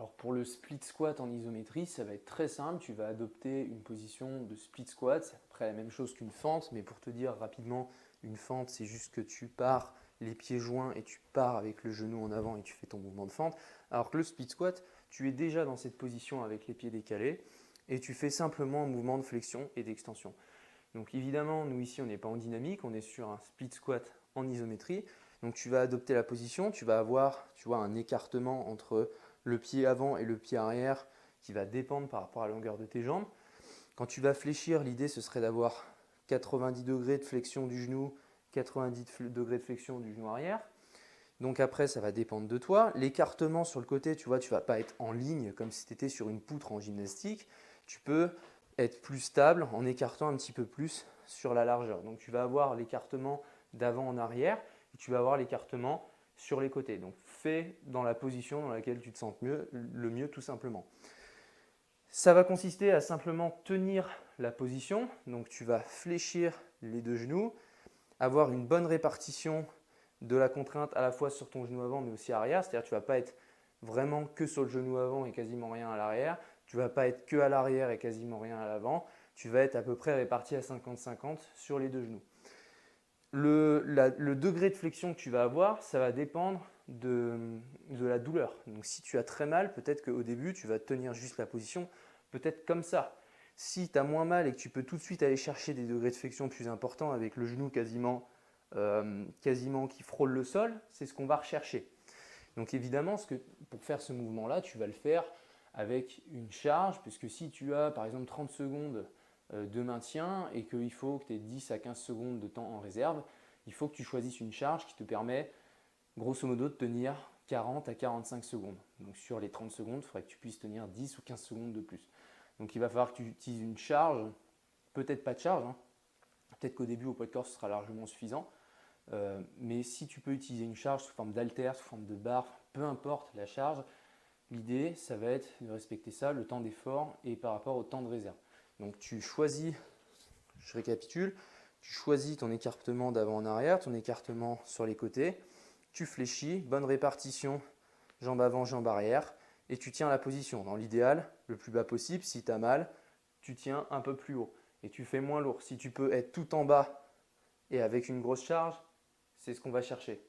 Alors pour le split squat en isométrie, ça va être très simple. Tu vas adopter une position de split squat. C'est à peu près la même chose qu'une fente, mais pour te dire rapidement, une fente, c'est juste que tu pars les pieds joints et tu pars avec le genou en avant et tu fais ton mouvement de fente. Alors que le split squat, tu es déjà dans cette position avec les pieds décalés et tu fais simplement un mouvement de flexion et d'extension. Donc évidemment, nous ici, on n'est pas en dynamique, on est sur un split squat en isométrie. Donc tu vas adopter la position, tu vas avoir un écartement entre le pied avant et le pied arrière qui va dépendre par rapport à la longueur de tes jambes. Quand tu vas fléchir, l'idée ce serait d'avoir 90 degrés de flexion du genou, 90 degrés de flexion du genou arrière. Donc après, ça va dépendre de toi. L'écartement sur le côté, tu ne vas pas être en ligne comme si tu étais sur une poutre en gymnastique. Tu peux être plus stable en écartant un petit peu plus sur la largeur. Donc tu vas avoir l'écartement d'avant en arrière et tu vas avoir l'écartement sur les côtés. Donc fais dans la position dans laquelle tu te sens le mieux tout simplement. Ça va consister à simplement tenir la position. Donc tu vas fléchir les deux genoux, avoir une bonne répartition de la contrainte à la fois sur ton genou avant mais aussi arrière. C'est-à-dire que tu ne vas pas être vraiment que sur le genou avant et quasiment rien à l'arrière. Tu ne vas pas être que à l'arrière et quasiment rien à l'avant. Tu vas être à peu près réparti à 50-50 sur les deux genoux. Le degré de flexion que tu vas avoir, ça va dépendre de la douleur. Donc si tu as très mal, peut-être qu'au début, tu vas tenir juste la position, peut-être comme ça. Si tu as moins mal et que tu peux tout de suite aller chercher des degrés de flexion plus importants avec le genou quasiment qui frôle le sol, c'est ce qu'on va rechercher. Donc évidemment, pour faire ce mouvement-là, tu vas le faire avec une charge, puisque si tu as par exemple 30 secondes de maintien et qu'il faut que tu aies 10 à 15 secondes de temps en réserve, il faut que tu choisisses une charge qui te permet grosso modo de tenir 40 à 45 secondes. Donc sur les 30 secondes, il faudrait que tu puisses tenir 10 ou 15 secondes de plus. Donc il va falloir que tu utilises une charge, peut-être pas de charge, hein. Peut-être qu'au début au poids de corps ce sera largement suffisant. Mais si tu peux utiliser une charge sous forme d'haltère, sous forme de barre, peu importe la charge, l'idée ça va être de respecter ça, le temps d'effort et par rapport au temps de réserve. Donc tu choisis, je récapitule, tu choisis ton écartement d'avant en arrière, ton écartement sur les côtés, tu fléchis, bonne répartition, jambe avant, jambe arrière, et tu tiens la position. Dans l'idéal, le plus bas possible, si tu as mal, tu tiens un peu plus haut et tu fais moins lourd. Si tu peux être tout en bas et avec une grosse charge, c'est ce qu'on va chercher.